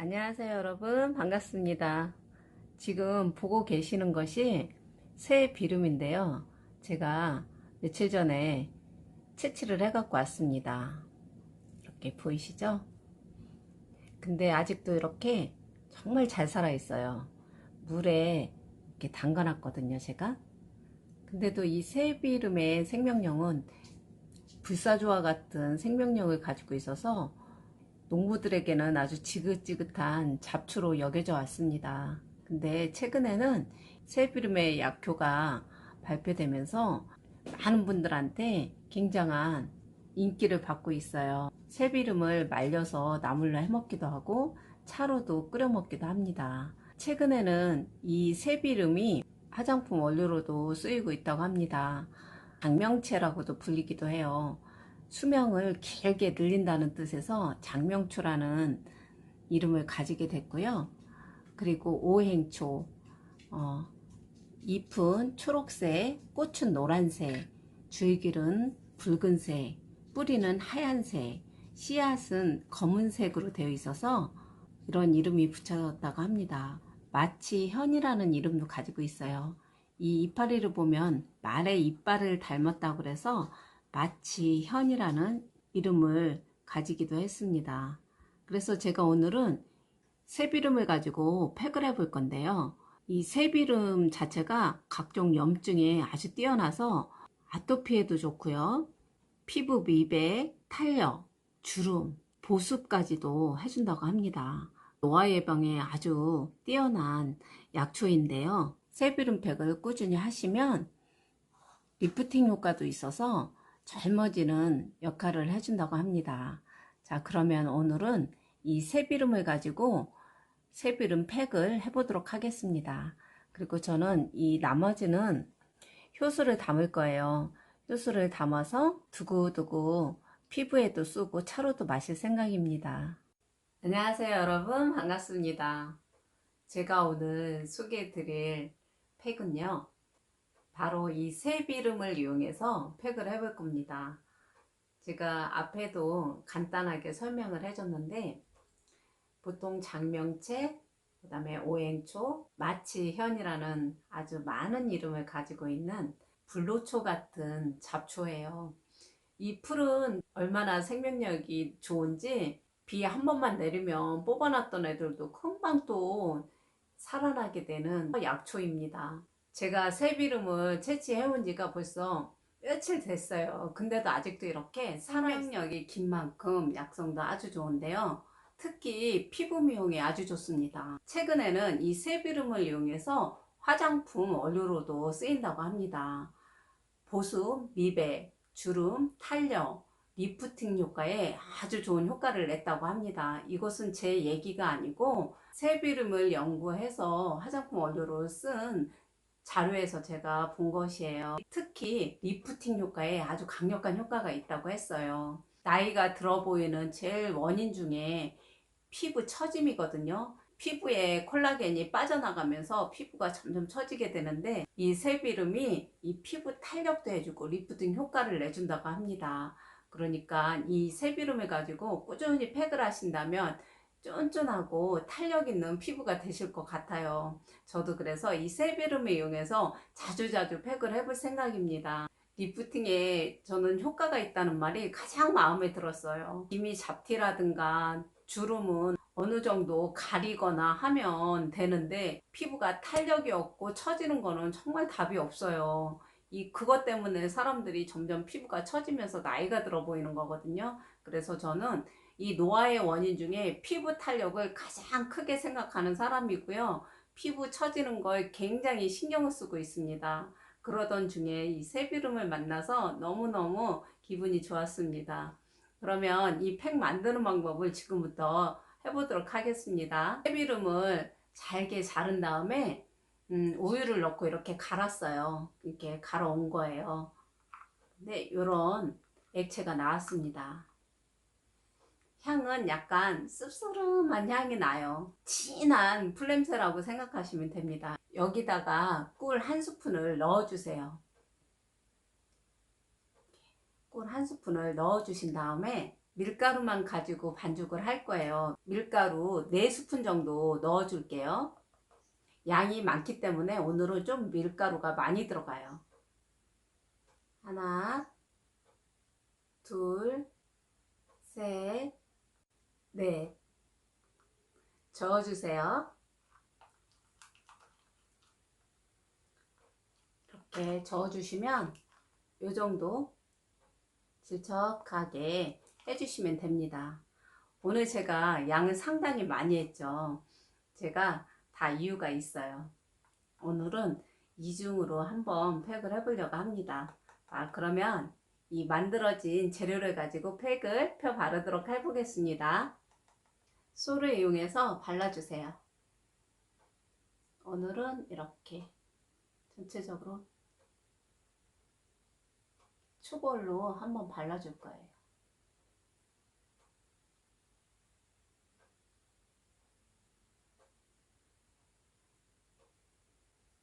안녕하세요 여러분, 반갑습니다. 지금 보고 계시는 것이 새 비름인데요, 제가 며칠 전에 채취를 해 갖고 왔습니다. 이렇게 보이시죠? 근데 아직도 이렇게 정말 잘 살아 있어요. 물에 이렇게 담가 놨거든요 제가. 근데도 이 새 비름의 생명력은 불사조와 같은 생명력을 가지고 있어서 농부들에게는 아주 지긋지긋한 잡초로 여겨져 왔습니다. 근데 최근에는 새비름의 약효가 발표되면서 많은 분들한테 굉장한 인기를 받고 있어요. 새비름을 말려서 나물로 해먹기도 하고 차로도 끓여 먹기도 합니다. 최근에는 이 새비름이 화장품 원료로도 쓰이고 있다고 합니다. 장명채라고도 불리기도 해요. 수명을 길게 늘린다는 뜻에서 장명초라는 이름을 가지게 됐고요. 그리고 오행초, 어, 잎은 초록색, 꽃은 노란색, 줄기는 붉은색, 뿌리는 하얀색, 씨앗은 검은색으로 되어 있어서 이런 이름이 붙여졌다고 합니다. 마치 현이라는 이름도 가지고 있어요. 이 이파리를 보면 말의 이빨을 닮았다고 그래서 마치 현이라는 이름을 가지기도 했습니다. 그래서 제가 오늘은 새비름을 가지고 팩을 해볼 건데요. 이 새비름 자체가 각종 염증에 아주 뛰어나서 아토피에도 좋고요. 피부 미백, 탄력, 주름, 보습까지도 해준다고 합니다. 노화 예방에 아주 뛰어난 약초인데요. 새비름팩을 꾸준히 하시면 리프팅 효과도 있어서 젊어지는 역할을 해준다고 합니다. 자, 그러면 오늘은 이 새비름을 가지고 새비름 팩을 해보도록 하겠습니다. 그리고 저는 이 나머지는 효소를 담을 거예요. 효소를 담아서 두고두고 피부에도 쓰고 차로도 마실 생각입니다. 안녕하세요 여러분, 반갑습니다. 제가 오늘 소개해 드릴 팩은요, 바로 이 새비름을 이용해서 팩을 해볼 겁니다. 제가 앞에도 간단하게 설명을 해줬는데, 보통 장명채, 그 다음에 오행초, 마치현이라는 아주 많은 이름을 가지고 있는 불로초 같은 잡초예요. 이 풀은 얼마나 생명력이 좋은지 비 한 번만 내리면 뽑아놨던 애들도 금방 또 살아나게 되는 약초입니다. 제가 새비름을 채취해온 지가 벌써 며칠 됐어요. 근데도 아직도 이렇게 살아있력이 긴 만큼 약성도 아주 좋은데요. 특히 피부 미용에 아주 좋습니다. 최근에는 이 새비름을 이용해서 화장품 원료로도 쓰인다고 합니다. 보습, 미백, 주름, 탄력, 리프팅 효과에 아주 좋은 효과를 냈다고 합니다. 이것은 제 얘기가 아니고 새비름을 연구해서 화장품 원료로 쓴 자료에서 제가 본 것이에요. 특히 리프팅 효과에 아주 강력한 효과가 있다고 했어요. 나이가 들어 보이는 제일 원인 중에 피부 처짐이거든요. 피부에 콜라겐이 빠져나가면서 피부가 점점 처지게 되는데, 이 새비름이 이 피부 탄력도 해주고 리프팅 효과를 내준다고 합니다. 그러니까 이 새비름을 가지고 꾸준히 팩을 하신다면 쫀쫀하고 탄력 있는 피부가 되실 것 같아요. 저도 그래서 이 새비름을 이용해서 자주자주 팩을 해볼 생각입니다. 리프팅에 저는 효과가 있다는 말이 가장 마음에 들었어요. 이미 잡티라든가 주름은 어느 정도 가리거나 하면 되는데, 피부가 탄력이 없고 처지는 거는 정말 답이 없어요. 그것 때문에 사람들이 점점 피부가 처지면서 나이가 들어 보이는 거거든요. 그래서 저는 이 노화의 원인 중에 피부 탄력을 가장 크게 생각하는 사람이고요. 피부 처지는 걸 굉장히 신경을 쓰고 있습니다. 그러던 중에 이 새비름을 만나서 너무너무 기분이 좋았습니다. 그러면 이 팩 만드는 방법을 지금부터 해보도록 하겠습니다. 새비름을 잘게 자른 다음에 우유를 넣고 이렇게 갈았어요. 이렇게 갈아 온 거예요. 근데 이런 액체가 나왔습니다. 향은 약간 씁쓸한 향이 나요. 진한 풀냄새라고 생각하시면 됩니다. 여기다가 꿀 한 스푼을 넣어주세요. 꿀 한 스푼을 넣어주신 다음에 밀가루만 가지고 반죽을 할 거예요. 밀가루 4스푼 정도 넣어 줄게요. 양이 많기 때문에 오늘은 좀 밀가루가 많이 들어가요. 하나, 둘, 셋, 넷. 저어주세요. 이렇게 저어주시면 이 정도 질척하게 해주시면 됩니다. 오늘 제가 양을 상당히 많이 했죠. 제가 다 이유가 있어요. 오늘은 이중으로 한번 팩을 해보려고 합니다. 그러면 이 만들어진 재료를 가지고 팩을 펴 바르도록 해보겠습니다. 솔을 이용해서 발라주세요. 오늘은 이렇게 전체적으로 초벌로 한번 발라줄 거예요.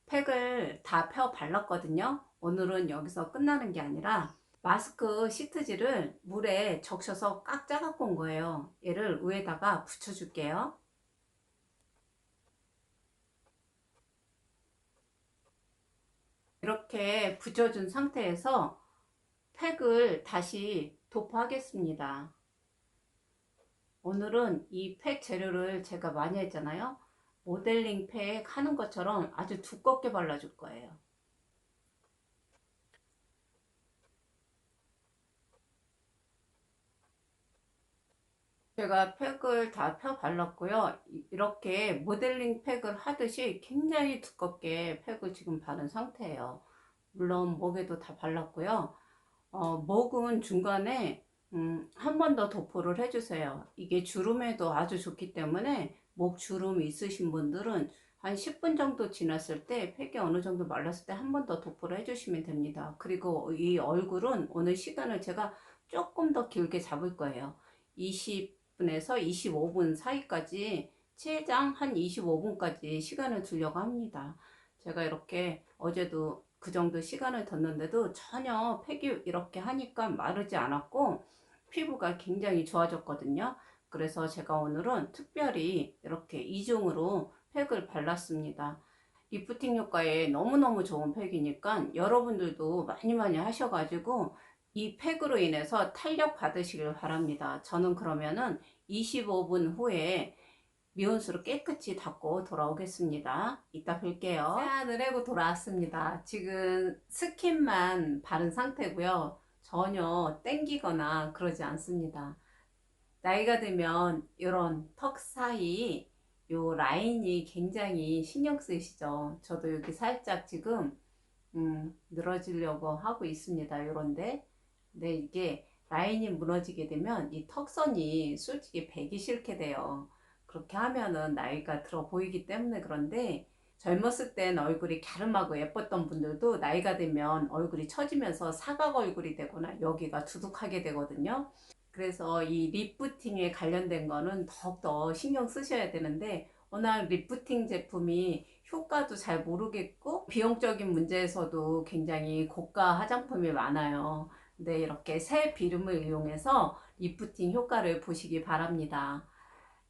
팩을 다 펴 발랐거든요. 오늘은 여기서 끝나는 게 아니라 마스크 시트지를 물에 적셔서 꽉 짜 갖고 온 거예요. 얘를 위에다가 붙여 줄게요. 이렇게 붙여준 상태에서 팩을 다시 도포하겠습니다. 오늘은 이 팩 재료를 제가 많이 했잖아요. 모델링 팩 하는 것처럼 아주 두껍게 발라줄 거예요. 제가 팩을 다 펴 발랐고요. 이렇게 모델링 팩을 하듯이 굉장히 두껍게 팩을 지금 바른 상태예요. 물론 목에도 다 발랐고요. 목은 중간에 한 번 더 도포를 해주세요. 이게 주름에도 아주 좋기 때문에 목 주름이 있으신 분들은 한 10분 정도 지났을 때 팩이 어느 정도 말랐을 때 한 번 더 도포를 해주시면 됩니다. 그리고 이 얼굴은 오늘 시간을 제가 조금 더 길게 잡을 거예요. 20분에서 25분 사이까지 최장 한 25분까지 시간을 두려고 합니다. 제가 이렇게 어제도 그 정도 시간을 뒀는데도 전혀 팩이 이렇게 하니까 마르지 않았고 피부가 굉장히 좋아졌거든요. 그래서 제가 오늘은 특별히 이렇게 이중으로 팩을 발랐습니다. 리프팅 효과에 너무너무 좋은 팩이니까 여러분들도 많이 하셔가지고 이 팩으로 인해서 탄력 받으시길 바랍니다. 저는 그러면은 25분 후에 미온수로 깨끗이 닦고 돌아오겠습니다. 이따 뵐게요. 세안을 하고 돌아왔습니다. 지금 스킨만 바른 상태고요. 전혀 땡기거나 그러지 않습니다. 나이가 들면 이런 턱 사이 요 라인이 굉장히 신경 쓰이시죠. 저도 여기 살짝 지금 늘어지려고 하고 있습니다. 요런데 근데 이게 라인이 무너지게 되면 이 턱선이 솔직히 배기 싫게 돼요. 그렇게 하면은 나이가 들어 보이기 때문에. 그런데 젊었을 땐 얼굴이 갸름하고 예뻤던 분들도 나이가 들면 얼굴이 처지면서 사각 얼굴이 되거나 여기가 두둑하게 되거든요. 그래서 이 리프팅에 관련된 거는 더욱더 신경 쓰셔야 되는데 워낙 리프팅 제품이 효과도 잘 모르겠고 비용적인 문제에서도 굉장히 고가 화장품이 많아요. 근데 이렇게 새 비름을 이용해서 리프팅 효과를 보시기 바랍니다.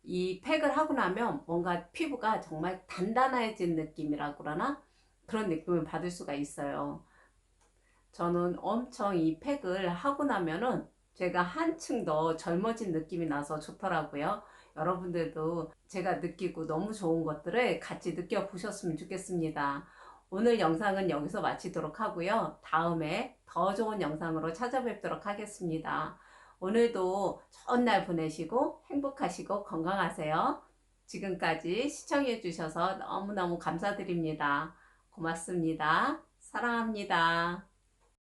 이 팩을 하고 나면 뭔가 피부가 정말 단단해진 느낌이라 그러나 그런 느낌을 받을 수가 있어요. 저는 엄청 이 팩을 하고 나면은 제가 한층 더 젊어진 느낌이 나서 좋더라고요. 여러분들도 제가 느끼고 너무 좋은 것들을 같이 느껴보셨으면 좋겠습니다. 오늘 영상은 여기서 마치도록 하고요. 다음에 더 좋은 영상으로 찾아뵙도록 하겠습니다. 오늘도 좋은 날 보내시고 행복하시고 건강하세요. 지금까지 시청해 주셔서 너무너무 감사드립니다. 고맙습니다. 사랑합니다.